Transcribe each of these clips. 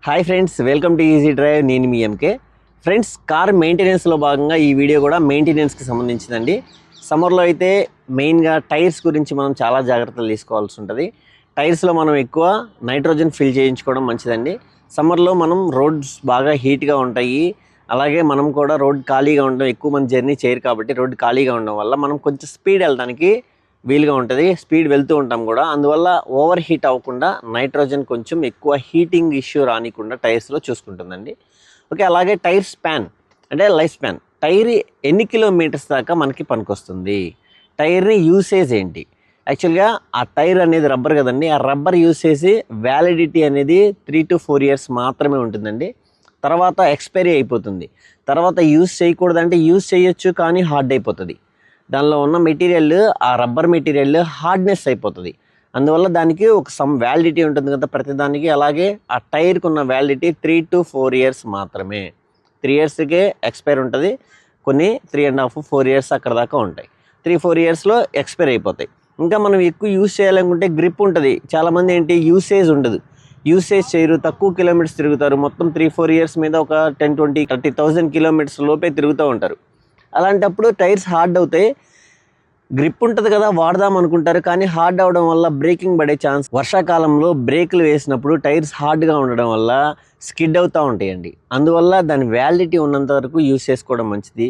Hi friends, welcome to easy drive. నేను మీ MK. Friends, car మెయింటెనెన్స్లో భాగంగా ఈ వీడియో కూడా మెయింటెనెన్స్కి సంబంధించిందండి. సమ్మర్లో అయితే మెయిన్గా టైర్స్ గురించి మనం చాలా జాగ్రత్తలు తీసుకోవాల్సి ఉంటుంది. టైర్స్లో మనం ఎక్కువ నైట్రోజన్ ఫిల్ చేయించుకోవడం మంచిదండి. సమ్మర్లో మనం రోడ్స్ బాగా హీట్గా ఉంటాయి, అలాగే మనం కూడా రోడ్ ఖాళీగా ఉండడం, ఎక్కువ మంది జర్నీ చేయరు కాబట్టి రోడ్ ఖాళీగా ఉండడం వల్ల మనం కొంచెం స్పీడ్ వెళ్ళడానికి వీలుగా ఉంటుంది. స్పీడ్ వెళ్తూ ఉంటాం కూడా, అందువల్ల ఓవర్ హీట్ అవ్వకుండా నైట్రోజన్ కొంచెం ఎక్కువ హీటింగ్ ఇష్యూ రానికుండా టైర్స్లో చూసుకుంటుందండి. ఓకే, అలాగే టైర్ స్పాన్ అంటే లైఫ్ స్పాన్, టైర్ ఎన్ని కిలోమీటర్స్ దాకా మనకి పనికొస్తుంది, టైర్ని యూసేజ్ ఏంటి. యాక్చువల్గా ఆ టైర్ అనేది రబ్బర్ కదండి, ఆ రబ్బర్ యూసేజ్ వ్యాలిడిటీ అనేది 3 to 4 years మాత్రమే ఉంటుందండి. తర్వాత ఎక్స్పైరీ అయిపోతుంది. తర్వాత యూజ్ చేయకూడదంటే యూజ్ చేయొచ్చు, కానీ హార్డ్ అయిపోతుంది. దానిలో ఉన్న మెటీరియల్, ఆ రబ్బర్ మెటీరియల్ హార్డ్నెస్ అయిపోతుంది. అందువల్ల దానికి ఒక సమ్ వ్యాలిడిటీ ఉంటుంది కదా ప్రతిదానికి. అలాగే ఆ టైర్కి ఉన్న వ్యాలిడిటీ 3 to 4 years మాత్రమే. 3 yearsకే ఎక్స్పైర్ ఉంటుంది. కొన్ని 3.5 4 years అక్కడ దాకా ఉంటాయి. 3-4 yearsలో ఎక్స్పైర్ అయిపోతాయి. ఇంకా మనం ఎక్కువ యూజ్ చేయాలనుకుంటే గ్రిప్ ఉంటుంది. చాలామంది ఏంటి యూసేజ్ ఉండదు, యూసేజ్ చేయరు, తక్కువ కిలోమీటర్స్ తిరుగుతారు. మొత్తం 3-4 years మీద ఒక 10-20-30,000 kilometers లోపే తిరుగుతూ ఉంటారు. అలాంటప్పుడు టైర్స్ హార్డ్ అవుతాయి. గ్రిప్ ఉంటుంది కదా, వాడదాం అనుకుంటారు, కానీ హార్డ్ అవడం వల్ల బ్రేకింగ్ పడే ఛాన్స్. వర్షాకాలంలో బ్రేకులు వేసినప్పుడు టైర్స్ హార్డ్గా ఉండడం వల్ల స్కిడ్ అవుతూ ఉంటాయండి. అందువల్ల దాని వ్యాలిడిటీ ఉన్నంత వరకు యూజ్ చేసుకోవడం మంచిది.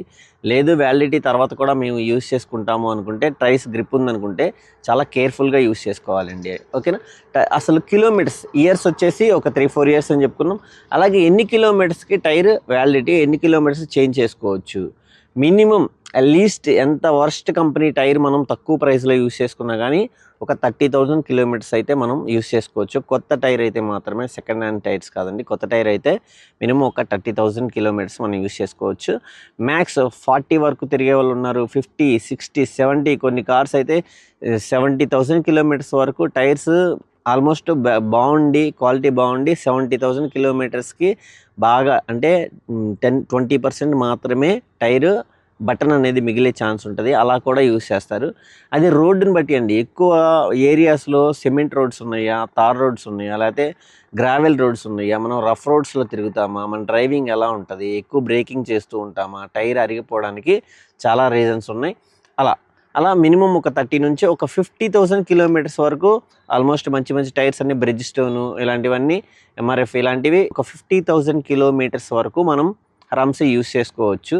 లేదు వ్యాలిడిటీ తర్వాత కూడా మేము యూజ్ చేసుకుంటాము అనుకుంటే, టైర్స్ గ్రిప్ ఉందనుకుంటే చాలా కేర్ఫుల్గా యూజ్ చేసుకోవాలండి. ఓకేనా. అసలు కిలోమీటర్స్, ఇయర్స్ వచ్చేసి ఒక 3-4 years అని చెప్పుకున్నాం. అలాగే ఎన్ని కిలోమీటర్స్కి టైర్ వ్యాలిడిటీ, ఎన్ని కిలోమీటర్స్ చేంజ్ చేసుకోవచ్చు, మినిమం అట్లీస్ట్ ఎంత వర్స్ట్ కంపెనీ టైర్ మనం తక్కువ ప్రైస్లో యూజ్ చేసుకున్నా కానీ ఒక 30,000 kilometers అయితే మనం యూజ్ చేసుకోవచ్చు. కొత్త టైర్ అయితే మాత్రమే, సెకండ్ హ్యాండ్ టైర్స్ కాదండి. కొత్త టైర్ అయితే మినిమం ఒక 30,000 kilometers మనం యూజ్ చేసుకోవచ్చు. మ్యాక్స్ 40 వరకు తిరిగే వాళ్ళు ఉన్నారు, 50, 60, 70, కొన్ని కార్స్ అయితే 70,000 kilometers వరకు టైర్స్ ఆల్మోస్ట్ బాగుండి, క్వాలిటీ బాగుండి 70,000 kilometersకి బాగా అంటే 10-20% మాత్రమే టైరు బటన్ అనేది మిగిలే ఛాన్స్ ఉంటుంది. అలా కూడా యూజ్ చేస్తారు. అది రోడ్డుని బట్టి అండి. ఎక్కువ ఏరియాస్లో సిమెంట్ రోడ్స్ ఉన్నాయా, తార్ రోడ్స్ ఉన్నాయా, లేకపోతే గ్రావెల్ రోడ్స్ ఉన్నాయా, మనం రఫ్ రోడ్స్లో తిరుగుతామా, మన డ్రైవింగ్ ఎలా ఉంటుంది, ఎక్కువ బ్రేకింగ్ చేస్తూ ఉంటామా, టైర్ అరిగిపోవడానికి చాలా రీజన్స్ ఉన్నాయి. అలా మినిమం ఒక 30 నుంచి ఒక 50,000 kilometers వరకు ఆల్మోస్ట్ మంచి మంచి టైర్స్ అన్ని బ్రిడ్జ్ స్టోను, ఇలాంటివన్నీ MRF ఇలాంటివి ఒక 50,000 kilometers వరకు మనం ఆరామ్సే యూజ్ చేసుకోవచ్చు.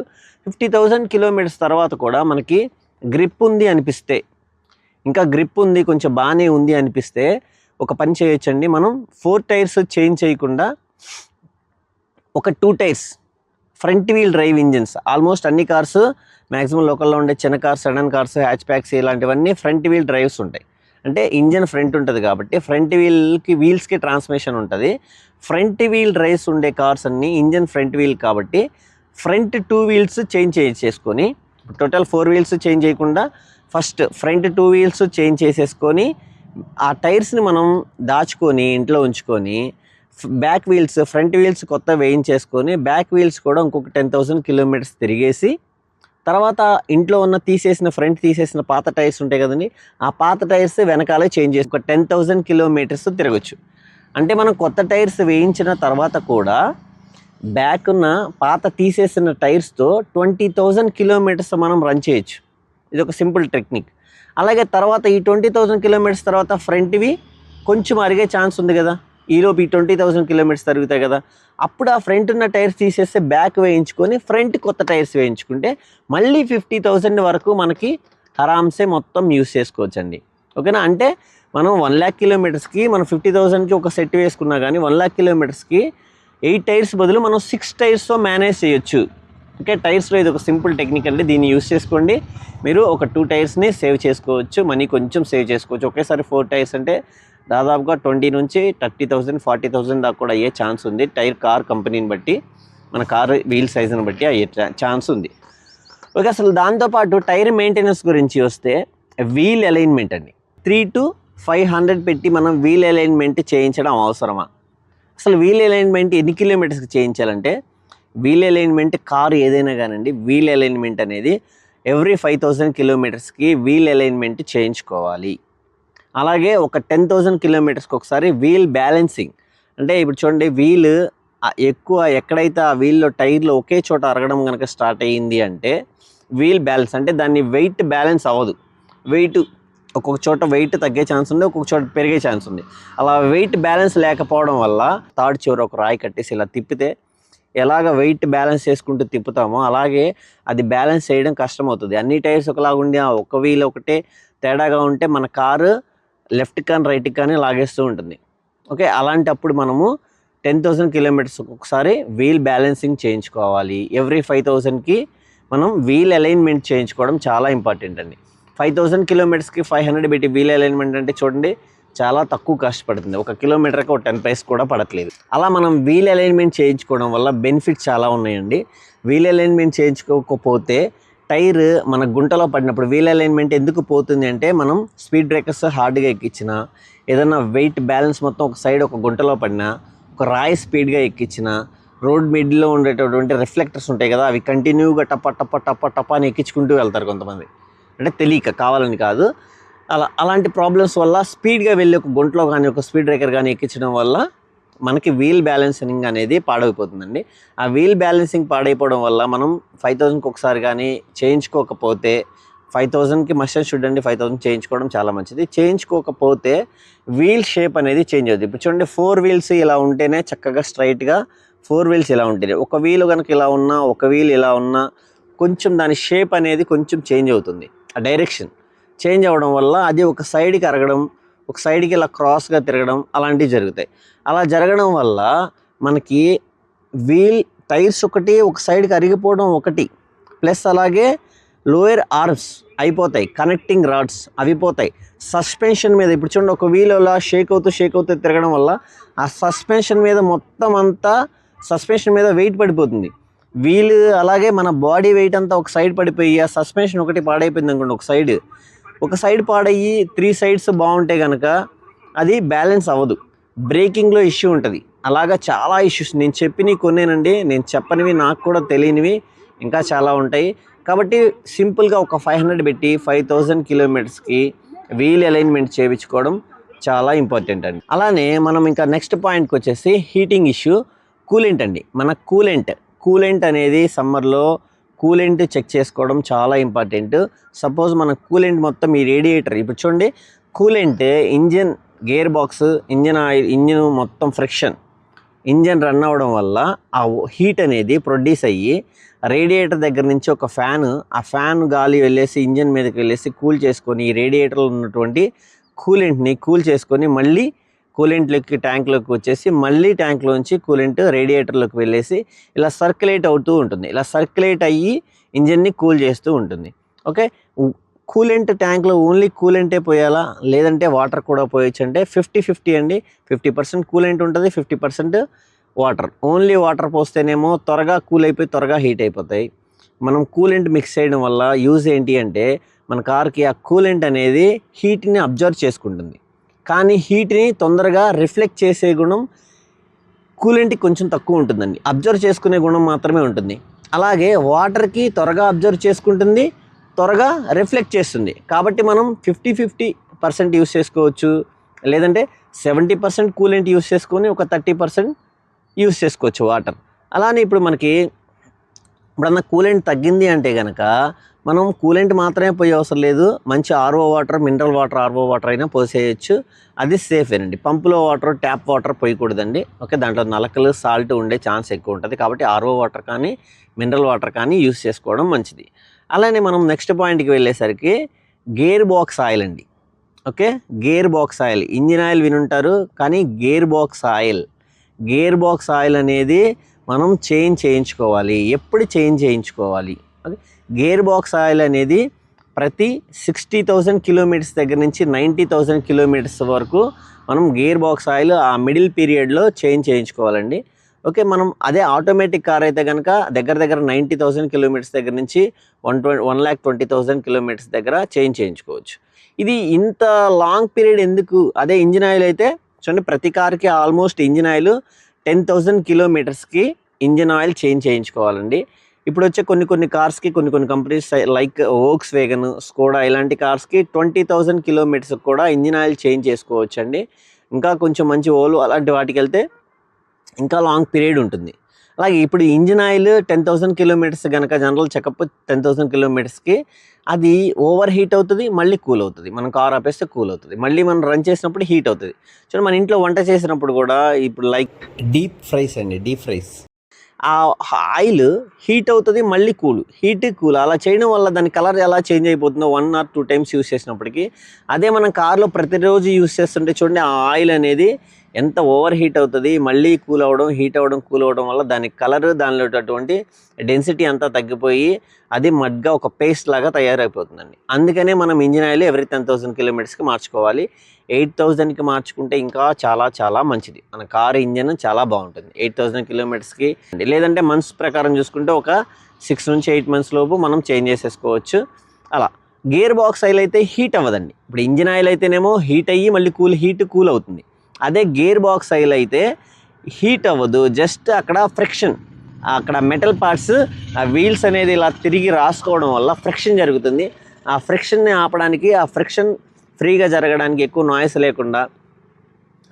50,000 kilometers తర్వాత కూడా మనకి గ్రిప్ ఉంది అనిపిస్తే, ఇంకా గ్రిప్ ఉంది కొంచెం బాగానే ఉంది అనిపిస్తే ఒక పని చేయొచ్చండి. మనం 4 టైర్స్ చేంజ్ చేయకుండా ఒక 2 tyres front wheel drive engines, almost అన్ని కార్స్ మ్యాక్సిమం లోకల్లో ఉండే చిన్న cars, sedan cars, hatchbacks ఇలాంటివన్నీ ఫ్రంట్ వీల్ డ్రైవ్స్ ఉంటాయి. అంటే ఇంజన్ ఫ్రంట్ ఉంటుంది కాబట్టి ఫ్రంట్ వీల్స్కి ట్రాన్స్మిషన్ ఉంటుంది. ఫ్రంట్ వీల్ డ్రైవ్స్ ఉండే కార్స్ అన్నీ ఇంజన్ ఫ్రంట్ వీల్ కాబట్టి ఫ్రంట్ 2 wheels చేంజ్ చేసుకొని, టోటల్ 4 wheels చేంజ్ చేయకుండా ఫస్ట్ ఫ్రంట్ 2 wheels చేంజ్ చేసేసుకొని ఆ టైర్స్ని మనం దాచుకొని ఇంట్లో ఉంచుకొని, బ్యాక్ వీల్స్, ఫ్రంట్ వీల్స్ కొత్త వేయించేసుకొని, బ్యాక్ వీల్స్ కూడా ఇంకొక 10,000 kilometers తిరిగేసి, తర్వాత ఇంట్లో ఉన్న ఫ్రంట్ తీసేసిన పాత టైర్స్ ఉంటాయి కదండి, ఆ పాత టైర్స్ వెనకాలే చేంజ్ చేసి ఒక 10,000 kilometers తిరగచ్చు. అంటే మనం కొత్త టైర్స్ వేయించిన తర్వాత కూడా బ్యాక్ ఉన్న పాత తీసేసిన టైర్స్తో 20,000 kilometers మనం రన్ చేయొచ్చు. ఇది ఒక సింపుల్ టెక్నిక్. అలాగే తర్వాత ఈ 20,000 kilometers తర్వాత ఫ్రంట్వి కొంచెం అరిగే ఛాన్స్ ఉంది కదా, ఈలోపు ఈ 20,000 kilometers తిరుగుతాయి కదా, అప్పుడు ఆ ఫ్రంట్ ఉన్న టైర్స్ తీసేస్తే బ్యాక్ వేయించుకొని ఫ్రంట్ కొత్త టైర్స్ వేయించుకుంటే మళ్ళీ 50,000 వరకు మనకి ఆరామ్సే మొత్తం యూస్ చేసుకోవచ్చండి. ఓకేనా. అంటే మనం 1,00,000 kilometersకి మనం 50,000కి ఒక సెట్ వేసుకున్నా కానీ 1,00,000 kilometersకి 8 టైర్స్ బదులు మనం 6 టైర్స్తో మేనేజ్ చేయొచ్చు. ఓకే, టైర్స్లో ఇది ఒక సింపుల్ టెక్నిక్ అండి. దీన్ని యూస్ చేసుకోండి. మీరు ఒక 2 టైర్స్ని సేవ్ చేసుకోవచ్చు, మనీ కొంచెం సేవ్ చేసుకోవచ్చు. ఒకేసారి 4 టైర్స్ అంటే దాదాపుగా 20 నుంచి 30,000 40,000 దాకా కూడా అయ్యే ఛాన్స్ ఉంది. కార్ కంపెనీని బట్టి, మన కార్ వీల్ సైజుని బట్టి అయ్యే ఛాన్స్ ఉంది. ఓకే, అసలు దాంతోపాటు టైర్ మెయింటెనెన్స్ గురించి వస్తే వీల్ అలైన్మెంట్ అండి. 3 to 500 పెట్టి మనం వీల్ అలైన్మెంట్ చేయించడం అవసరమా? అసలు వీల్ అలైన్మెంట్ ఎన్ని కిలోమీటర్స్కి చేయించాలంటే, వీల్ అలైన్మెంట్ కారు ఏదైనా కానండి, వీల్ అలైన్మెంట్ అనేది ఎవ్రీ 5,000 kilometersకి వీల్ అలైన్మెంట్ చేయించుకోవాలి. అలాగే ఒక 10,000 kilometersకి ఒకసారి వీల్ బ్యాలెన్సింగ్ అంటే ఇప్పుడు చూడండి వీల్ ఎక్కువ ఎక్కడైతే ఆ వీల్లో టైర్లో ఒకే చోట అరగడం కనుక స్టార్ట్ అయ్యింది అంటే వీల్ బ్యాలెన్స్ అంటే దాన్ని వెయిట్ బ్యాలెన్స్ అవ్వదు. వెయిట్ ఒక్కొక్క చోట వెయిట్ తగ్గే ఛాన్స్ ఉంది, ఒక్కొక్క చోట పెరిగే ఛాన్స్ ఉంది. అలా వెయిట్ బ్యాలెన్స్ లేకపోవడం వల్ల తాడు చివర ఒక రాయి కట్టేసి ఇలా తిప్పితే ఎలాగ వెయిట్ బ్యాలెన్స్ చేసుకుంటూ తిప్పుతామో అలాగే అది బ్యాలెన్స్ చేయడం కష్టమవుతుంది. అన్ని టైర్స్ ఒకలాగా ఉండి ఒక వీల్ ఒకటే తేడాగా ఉంటే మన కారు లెఫ్ట్ కానీ రైట్కి కానీ లాగేస్తూ ఉంటుంది. ఓకే, అలాంటప్పుడు మనము 10,000 కిలోమీటర్స్ ఒకసారి వీల్ బ్యాలెన్సింగ్ చేయించుకోవాలి. ఎవ్రీ 5,000కి మనం వీల్ అలైన్మెంట్ చేయించుకోవడం చాలా ఇంపార్టెంట్ అండి. 5,000 కిలోమీటర్స్కి 500 పెట్టి వీల్ అలైన్మెంట్ అంటే చూడండి చాలా తక్కువ కాస్ట్ పడుతుంది. ఒక కిలోమీటర్కి ఒక 10 పైస్ కూడా పడట్లేదు. అలా మనం వీల్ అలైన్మెంట్ చేయించుకోవడం వల్ల బెనిఫిట్స్ చాలా ఉన్నాయండి. వీల్ అలైన్మెంట్ చేయించుకోకపోతే టైర్ మన గుంటలో పడినప్పుడు వీల్ అలైన్మెంట్ ఎందుకు పోతుంది అంటే మనం స్పీడ్ బ్రేకర్స్ హార్డ్గా ఎక్కించిన, ఏదైనా వెయిట్ బ్యాలెన్స్ మొత్తం ఒక సైడ్ ఒక గుంటలో పడినా, ఒక రాయి స్పీడ్గా ఎక్కించిన, రోడ్ మిడ్లో ఉండేటటువంటి రిఫ్లెక్టర్స్ ఉంటాయి కదా, అవి కంటిన్యూగా టప్ప టప్ప టప్ప టప్ప అని ఎక్కించుకుంటూ వెళ్తారు కొంతమంది, అంటే తెలియక, కావాలని కాదు. అలాంటి ప్రాబ్లమ్స్ వల్ల స్పీడ్గా వెళ్ళి ఒక గుంటలో కానీ ఒక స్పీడ్ బ్రేకర్ కానీ ఎక్కించడం వల్ల మనకి వీల్ బ్యాలెన్సింగ్ అనేది పాడైపోతుందండి. ఆ వీల్ బ్యాలెన్సింగ్ పాడైపోవడం వల్ల మనం 5,000కి ఒకసారి కానీ చేయించుకోకపోతే 5,000కి మస్ట్ అండ్ షుడ్ అండి 5,000 చేయించుకోవడం చాలా మంచిది. చేయించుకోకపోతే వీల్ షేప్ అనేది చేంజ్ అవుతుంది. ఇప్పుడు చూడండి 4 వీల్స్ ఇలా ఉంటేనే చక్కగా స్ట్రైట్గా 4 వీల్స్ ఇలా ఉంటాయి. ఒక వీల్ కనుక ఇలా ఉన్నా, ఒక వీల్ ఇలా ఉన్నా కొంచెం దాని షేప్ అనేది కొంచెం చేంజ్ అవుతుంది. ఆ డైరెక్షన్ చేంజ్ అవ్వడం వల్ల అది ఒక సైడ్కి అరగడం, ఒక సైడ్కి ఇలా క్రాస్గా తిరగడం అలాంటివి జరుగుతాయి. అలా జరగడం వల్ల మనకి వీల్ టైర్స్ ఒకటి ఒక సైడ్కి అరిగిపోవడం ఒకటి, ప్లస్ అలాగే లోయర్ ఆర్మ్స్ అయిపోతాయి, కనెక్టింగ్ రాడ్స్ అవి పోతాయి. సస్పెన్షన్ మీద ఇప్పుడు చూడండి ఒక వీల్ అలా షేక్ అవుతూ తిరగడం వల్ల ఆ సస్పెన్షన్ మీద మొత్తం అంతా సస్పెన్షన్ మీద వెయిట్ పడిపోతుంది. వీల్ అలాగే మన బాడీ వెయిట్ అంతా ఒక సైడ్ పడిపోయి ఆ సస్పెన్షన్ ఒకటి పాడైపోయింది అనుకోండి, ఒక సైడ్ పాడయ్యి 3 సైడ్స్ బాగుంటే కనుక అది బ్యాలెన్స్ అవ్వదు, బ్రేకింగ్లో ఇష్యూ ఉంటుంది. అలాగా చాలా ఇష్యూస్ నేను చెప్పినవి కొనేనండి, నేను చెప్పనివి నాకు కూడా తెలియనివి ఇంకా చాలా ఉంటాయి. కాబట్టి సింపుల్గా ఒక 500 పెట్టి 5,000 కిలోమీటర్స్కి వీల్ అలైన్మెంట్ చేయించుకోవడం చాలా ఇంపార్టెంట్ అండి. అలానే మనం ఇంకా నెక్స్ట్ పాయింట్కి వచ్చేసి హీటింగ్ ఇష్యూ, కూలెంట్ అండి. మన కూలెంట్ అనేది సమ్మర్లో కూలెంట్ చెక్ చేసుకోవడం చాలా ఇంపార్టెంట్. సపోజ్ మన కూలెంట్ మొత్తం ఈ రేడియేటర్ ఇప్పుడు చూడండి, coolant engine, gear box, engine oil, engine మొత్తం ఫ్రిక్షన్, ఇంజిన్ రన్ అవ్వడం వల్ల ఆ హీట్ అనేది ప్రొడ్యూస్ అయ్యి రేడియేటర్ దగ్గర నుంచి ఒక ఆ ఫ్యాన్ గాలి వెళ్ళేసి ఇంజిన్ మీదకి వెళ్ళేసి కూల్ చేసుకొని ఈ రేడియేటర్లో ఉన్నటువంటి కూలెంట్ని కూల్ చేసుకొని మళ్ళీ కూలెంట్లోకి ట్యాంక్లోకి వచ్చేసి మళ్ళీ ట్యాంక్లోంచి కూలెంట్ రేడియేటర్లోకి వెళ్ళేసి ఇలా సర్క్యులేట్ అవుతూ ఉంటుంది. ఇలా సర్క్యులేట్ అయ్యి ఇంజిన్ని కూల్ చేస్తూ ఉంటుంది. ఓకే, కూలెంట్ ట్యాంక్లో ఓన్లీ కూలెంటే పోయాలా లేదంటే వాటర్ కూడా పోయొచ్చు అంటే 50-50 అండి. 50% కూలెంట్ ఉంటుంది, 50% వాటర్. ఓన్లీ వాటర్ పోస్తేనేమో త్వరగా కూల్ అయిపోయి త్వరగా హీట్ అయిపోతాయి. మనం కూలెంట్ మిక్స్ చేయడం వల్ల యూజ్ ఏంటి అంటే మన కార్కి ఆ కూలెంట్ అనేది హీట్ని అబ్జర్వ్ చేసుకుంటుంది, కానీ హీట్ని తొందరగా రిఫ్లెక్ట్ చేసే గుణం కూలెంట్కి కొంచెం తక్కువ ఉంటుందండి. అబ్జర్వ్ చేసుకునే గుణం మాత్రమే ఉంటుంది. అలాగే వాటర్కి త్వరగా అబ్జర్వ్ చేసుకుంటుంది, త్వరగా రిఫ్లెక్ట్ చేస్తుంది. కాబట్టి మనం 50-50% యూస్ చేసుకోవచ్చు, లేదంటే 70% కూలెంట్ యూస్ చేసుకొని ఒక 30% యూస్ చేసుకోవచ్చు వాటర్. అలానే ఇప్పుడన్నా కూలెంట్ తగ్గింది అంటే కనుక మనం కూలెంట్ మాత్రమే పోయే అవసరం లేదు, మంచి RO water, mineral water, RO water అయినా పోసేయచ్చు, అది సేఫేనండి. పంపులో వాటర్, ట్యాప్ వాటర్ పోయకూడదండి. ఓకే, దాంట్లో నలకలు, సాల్ట్ ఉండే ఛాన్స్ ఎక్కువ ఉంటుంది. కాబట్టి ఆర్ఓ వాటర్ కానీ మినరల్ వాటర్ కానీ యూస్ చేసుకోవడం మంచిది. అలానే మనం నెక్స్ట్ పాయింట్కి వెళ్ళేసరికి గేర్ బాక్స్ ఆయిల్ అండి. Okay, gear box oil, engine oil వినుంటారు కానీ గేర్ బాక్స్ ఆయిల్ అనేది మనం చేయించుకోవాలి. ఎప్పుడు చేయించుకోవాలి? ఓకే, గేర్ బాక్స్ ఆయిల్ అనేది ప్రతి 60,000 కిలోమీటర్స్ దగ్గర నుంచి 90,000 కిలోమీటర్స్ వరకు మనం గేర్ బాక్స్ ఆయిల్ ఆ మిడిల్ పీరియడ్లో చేయించుకోవాలండి. ఓకే, మనం అదే ఆటోమేటిక్ కార్ అయితే కనుక దగ్గర 90,000 కిలోమీటర్స్ దగ్గర నుంచి 1,20,000 కిలోమీటర్స్ దగ్గర చేయించుకోవచ్చు. ఇది ఇంత లాంగ్ పీరియడ్ ఎందుకు? అదే ఇంజిన్ ఆయిల్ అయితే చూడండి, ప్రతి కార్కి ఆల్మోస్ట్ ఇంజిన్ ఆయిల్ 10,000 కిలోమీటర్స్కి ఇంజిన్ ఆయిల్ చేయించుకోవాలండి. ఇప్పుడు వచ్చే కొన్ని కార్స్కి కొన్ని companies like Volkswagen, Skoda ఇలాంటి కార్స్కి 20,000 కిలోమీటర్స్కి కూడా ఇంజిన్ ఆయిల్ చేంజ్ చేసుకోవచ్చు అండి. ఇంకా కొంచెం మంచి ఓలో అలాంటి వాటికి వెళ్తే ఇంకా లాంగ్ పీరియడ్ ఉంటుంది. అలాగే ఇప్పుడు ఇంజిన్ ఆయిల్ 10,000 కిలోమీటర్స్ కనుక జనరల్ చెకప్ 10,000 కిలోమీటర్స్కి అది ఓవర్ హీట్ అవుతుంది, మళ్ళీ కూల్ అవుతుంది. మనం కార్ ఆపేస్తే కూల్ అవుతుంది, మళ్ళీ మనం రన్ చేసినప్పుడు హీట్ అవుతుంది. సో మన ఇంట్లో వంట చేసినప్పుడు కూడా ఇప్పుడు లైక్ డీప్ ఫ్రైస్ అండి, డీప్ ఫ్రైస్ ఆ ఆయిల్ హీట్ అవుతుంది, మళ్ళీ కూల్ అలా చేయడం వల్ల దాని కలర్ ఎలా చేంజ్ అయిపోతుందో 1 or 2 టైమ్స్ యూస్ చేసినప్పటికీ, అదే మనం కార్లో ప్రతిరోజు యూస్ చేస్తుంటే చూడండి ఆ ఆయిల్ అనేది ఎంత ఓవర్ హీట్ అవుతుంది, మళ్ళీ కూల్ అవ్వడం, హీట్ అవ్వడం, కూల్ అవ్వడం వల్ల దాని కలర్, దానిలో అటువంటి డెన్సిటీ అంతా తగ్గిపోయి అది మడ్గా ఒక పేస్ట్ లాగా తయారైపోతుందండి. అందుకనే మనం ఇంజిన్ ఆయిల్ ఎవ్రీ 10,000 కిలోమీటర్స్కి మార్చుకోవాలి. 8,000కి మార్చుకుంటే ఇంకా చాలా మంచిది. మన కార్ ఇంజన్ చాలా బాగుంటుంది 8,000 కిలోమీటర్స్కి. లేదంటే మంత్స్ ప్రకారం చూసుకుంటే ఒక 6 నుంచి 8 మంత్స్ లోపు మనం చేంజ్ చేసేసుకోవచ్చు. అలా గేర్ బాక్స్ ఆయిల్ అయితే హీట్ అవ్వదండి. ఇప్పుడు ఇంజిన్ ఆయిల్ అయితేనేమో హీట్ అయ్యి మళ్ళీ కూల్ అవుతుంది. అదే గేర్ బాక్స్ ఆయిల్ అయితే హీట్ అవ్వదు, జస్ట్ అక్కడ ఫ్రిక్షన్, అక్కడ మెటల్ పార్ట్స్, ఆ వీల్స్ అనేది ఇలా తిరిగి రాసుకోవడం వల్ల ఫ్రిక్షన్ జరుగుతుంది. ఆ ఫ్రిక్షన్ని ఆపడానికి, ఆ ఫ్రిక్షన్ ఫ్రీగా జరగడానికి, ఎక్కువ నాయిస్ లేకుండా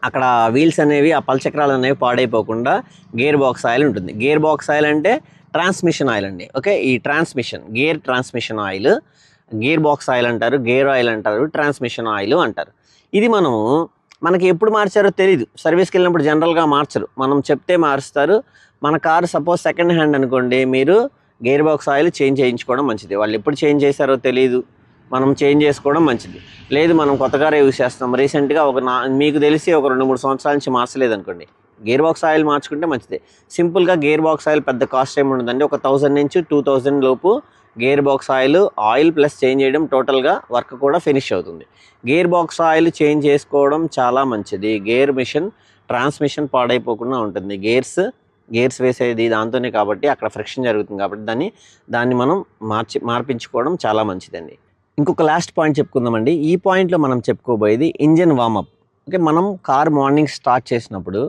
అక్కడ వీల్స్ అనేవి, ఆ పల్చక్రాలు అనేవి పాడైపోకుండా గేర్ బాక్స్ ఆయిల్ ఉంటుంది. గేర్ బాక్స్ ఆయిల్ అంటే ట్రాన్స్మిషన్ ఆయిల్ అండి. ఓకే, ఈ gear transmission oil gear box oil అంటారు, గేర్ ఆయిల్ అంటారు, ట్రాన్స్మిషన్ ఆయిల్ అంటారు. ఇది మనకి ఎప్పుడు మార్చారో తెలీదు. సర్వీస్కి వెళ్ళినప్పుడు జనరల్గా మార్చరు, మనం చెప్తే మారుస్తారు. మన కారు సపోజ్ సెకండ్ హ్యాండ్ అనుకోండి, మీరు గేర్ బాక్స్ ఆయిల్ చేంజ్ చేయించుకోవడం మంచిది. వాళ్ళు ఎప్పుడు చేంజ్ చేశారో తెలీదు, మనం చేంజ్ చేసుకోవడం మంచిది. లేదు మనం కొత్త కారే యూస్ చేస్తాం, రీసెంట్గా మీకు తెలిసి ఒక 2-3 సంవత్సరాల నుంచి మార్చలేదు అనుకోండి, గేర్ బాక్స్ ఆయిల్ మార్చుకుంటే మంచిది. సింపుల్గా గేర్ బాక్స్ ఆయిల్ పెద్ద కాస్ట్ ఏమి ఉండదండి. ఒక 1000 నుంచి 2000 లోపు gear box oil plus change చేయడం, టోటల్గా వర్క్ కూడా ఫినిష్ అవుతుంది. గేర్ బాక్స్ ఆయిల్ చేంజ్ చేసుకోవడం చాలా మంచిది. ట్రాన్స్మిషన్ పాడైపోకుండా ఉంటుంది. గేర్స్ వేసేది దాంతోనే కాబట్టి అక్కడ ఫ్రిక్షన్ జరుగుతుంది కాబట్టి దాన్ని మనం మార్పించుకోవడం చాలా మంచిదండి. ఇంకొక లాస్ట్ పాయింట్ చెప్పుకుందామండి. ఈ పాయింట్లో మనం చెప్పుకోబోయేది ఇంజన్ వార్మప్. ఓకే, మనం కార్ మార్నింగ్ స్టార్ట్ చేసినప్పుడు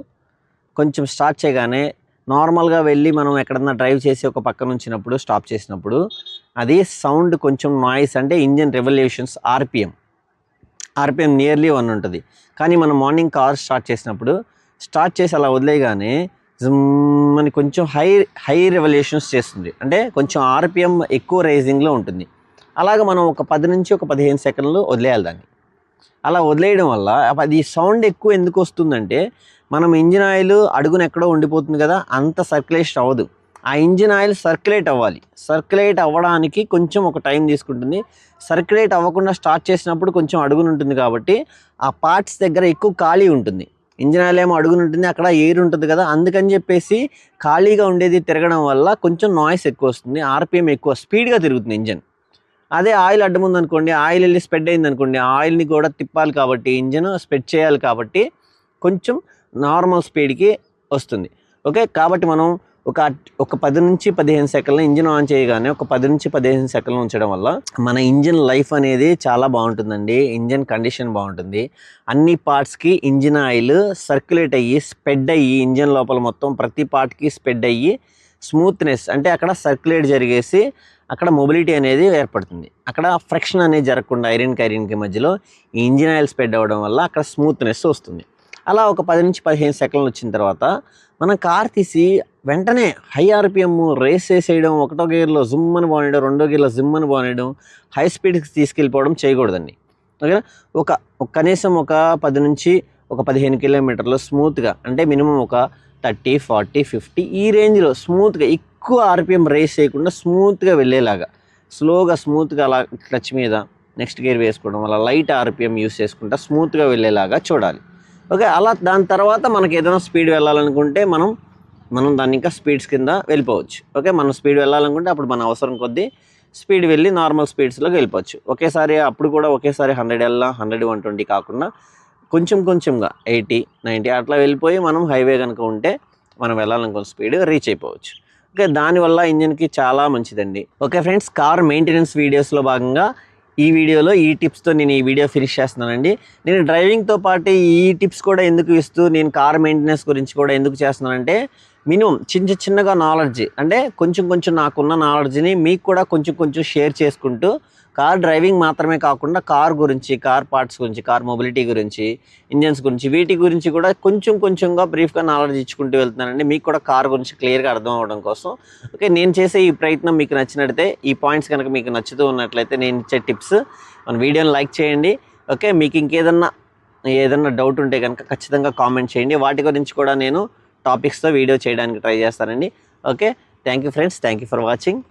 కొంచెం స్టార్ట్ చేయగానే నార్మల్గా వెళ్ళి మనం ఎక్కడన్నా డ్రైవ్ చేసి ఒక పక్కన ఉంచినప్పుడు, స్టాప్ చేసినప్పుడు అది సౌండ్ కొంచెం నాయిస్, అంటే ఇంజన్ రెవల్యూషన్స్, ఆర్పిఎం నియర్లీ 1 ఉంటుంది. కానీ మనం మార్నింగ్ కార్ స్టార్ట్ చేసి అలా వదిలేయగానే జమ్ అని కొంచెం హై రెవల్యూషన్స్ చేస్తుంది, అంటే కొంచెం ఆర్పిఎం ఎక్కువ రైజింగ్లో ఉంటుంది. అలాగ మనం ఒక 10 నుంచి 15 సెకండ్లు వదిలేయాలి దాన్ని. అలా వదిలేయడం వల్ల అది సౌండ్ ఎక్కువ ఎందుకు వస్తుందంటే, మనం ఇంజిన్ ఆయిల్ అడుగున ఎక్కడో ఉండిపోతుంది కదా, అంత సర్క్యులేషన్ అవ్వదు. ఆ ఇంజిన్ ఆయిల్ సర్క్యులేట్ అవ్వడానికి కొంచెం ఒక టైం తీసుకుంటుంది. సర్క్యులేట్ అవ్వకుండా స్టార్ట్ చేసినప్పుడు కొంచెం అడుగున ఉంటుంది కాబట్టి ఆ పార్ట్స్ దగ్గర ఎక్కువ ఖాళీ ఉంటుంది. ఇంజిన్ ఆయిల్ ఏమో అడుగున ఉంటుంది, అక్కడ ఎయిర్ ఉంటుంది కదా, అందుకని చెప్పేసి ఖాళీగా ఉండేది తిరగడం వల్ల కొంచెం నాయిస్ ఎక్కువ వస్తుంది, ఆర్పిఎం ఎక్కువ, స్పీడ్గా తిరుగుతుంది ఇంజిన్. అదే ఆయిల్ అడ్డముంది అనుకోండి, ఆయిల్ వెళ్ళి స్ప్రెడ్ అయింది అనుకోండి, ఆయిల్ని కూడా తిప్పాలి కాబట్టి, ఇంజిన్ స్ప్రెడ్ చేయాలి కాబట్టి కొంచెం నార్మల్ స్పీడ్కి వస్తుంది. ఓకే, కాబట్టి మనం ఒక 10 నుంచి 15 సెకండ్లు ఇంజిన్ ఆన్ చేయగానే ఒక 10 నుంచి 15 సెకండ్లు ఉంచడం వల్ల మన ఇంజిన్ లైఫ్ అనేది చాలా బాగుంటుందండి. ఇంజిన్ కండిషన్ బాగుంటుంది. అన్ని పార్ట్స్కి ఇంజిన్ ఆయిల్ సర్క్యులేట్ అయ్యి, స్ప్రెడ్ అయ్యి, ఇంజిన్ లోపల మొత్తం ప్రతి పార్ట్కి స్ప్రెడ్ అయ్యి స్మూత్నెస్, అంటే అక్కడ సర్క్యులేట్ జరిగేసి అక్కడ మొబిలిటీ అనేది ఏర్పడుతుంది. అక్కడ ఫ్రిక్షన్ అనేది జరగకుండా ఐరన్కి మధ్యలో ఈ ఇంజిన్ ఆయిల్ స్ప్రెడ్ అవ్వడం వల్ల అక్కడ స్మూత్నెస్ వస్తుంది. అలా ఒక 10 నుంచి 15 సెకండ్లు వచ్చిన తర్వాత మనం కార్ తీసి వెంటనే హై ఆర్పిఎం రేస్ చేసేయడం, ఒకటో గేర్లో జిమ్ అని బానేయడం, రెండో గేర్లో జిమ్ అని బానేయడం, హై స్పీడ్కి తీసుకెళ్ళిపోవడం చేయకూడదండి. ఓకే, కనీసం ఒక 10 నుంచి 15 కిలోమీటర్లు స్మూత్గా, అంటే మినిమం ఒక 30, 40, 50 ఈ రేంజ్లో స్మూత్గా, ఎక్కువ ఆర్పిఎం రేస్ చేయకుండా స్మూత్గా వెళ్ళేలాగా, స్మూత్గా అలా క్లచ్ మీద నెక్స్ట్ గేర్ వేసుకోవడం వల్ల లైట్ ఆర్పిఎం యూస్ చేసుకుంటా స్మూత్గా వెళ్ళేలాగా చూడాలి. ఓకే, అలా దాని తర్వాత మనకి ఏదైనా స్పీడ్ వెళ్ళాలనుకుంటే మనం దాన్ని ఇంకా స్పీడ్స్ కింద వెళ్ళిపోవచ్చు. ఓకే, మనం స్పీడ్ వెళ్ళాలనుకుంటే అప్పుడు మన అవసరం కొద్దీ స్పీడ్ వెళ్ళి నార్మల్ స్పీడ్స్లోకి వెళ్ళిపోవచ్చు. అప్పుడు కూడా ఒకేసారి 100 వెళ్ళా, 100, 120 కాకుండా కొంచెంగా 80, 90 అట్లా వెళ్ళిపోయి మనం హైవే కనుక ఉంటే మనం వెళ్ళాలనుకున్న స్పీడ్ రీచ్ అయిపోవచ్చు. ఓకే, దానివల్ల ఇంజిన్కి చాలా మంచిదండి. ఓకే ఫ్రెండ్స్, కార్ మెయింటెనెన్స్ వీడియోస్లో భాగంగా ఈ వీడియోలో ఈ టిప్స్తో నేను ఈ వీడియో ఫినిష్ చేస్తున్నానండి. నేను డ్రైవింగ్తో పాటు ఈ టిప్స్ కూడా ఎందుకు ఇస్తూ నేను కార్ మెయింటెనెన్స్ గురించి కూడా ఎందుకు చేస్తున్నానంటే, మినిమం చిన్నగా నాలెడ్జ్, అంటే కొంచెం నాకున్న నాలెడ్జ్ని మీకు కూడా కొంచెం షేర్ చేసుకుంటూ కార్ డ్రైవింగ్ మాత్రమే కాకుండా కార్ గురించి, కార్ పార్ట్స్ గురించి, కార్ మొబిలిటీ గురించి, ఇంజన్స్ గురించి, వీటి గురించి కూడా కొంచెంగా బ్రీఫ్గా నాలెడ్జ్ ఇచ్చుకుంటూ వెళ్తున్నానండి, మీకు కూడా కార్ గురించి క్లియర్గా అర్థం అవ్వడం కోసం. ఓకే, నేను చేసే ఈ ప్రయత్నం మీకు నచ్చినట్లయితే, ఈ పాయింట్స్ కనుక మీకు నచ్చుతూ ఉన్నట్లయితే, నేను ఇచ్చే టిప్స్ మన వీడియోని లైక్ చేయండి. ఓకే, మీకు ఏదన్నా డౌట్ ఉంటే కనుక ఖచ్చితంగా కామెంట్ చేయండి. వాటి గురించి కూడా నేను టాపిక్స్తో వీడియో చేయడానికి ట్రై చేస్తానండి. Okay, thank you friends, thank you for watching.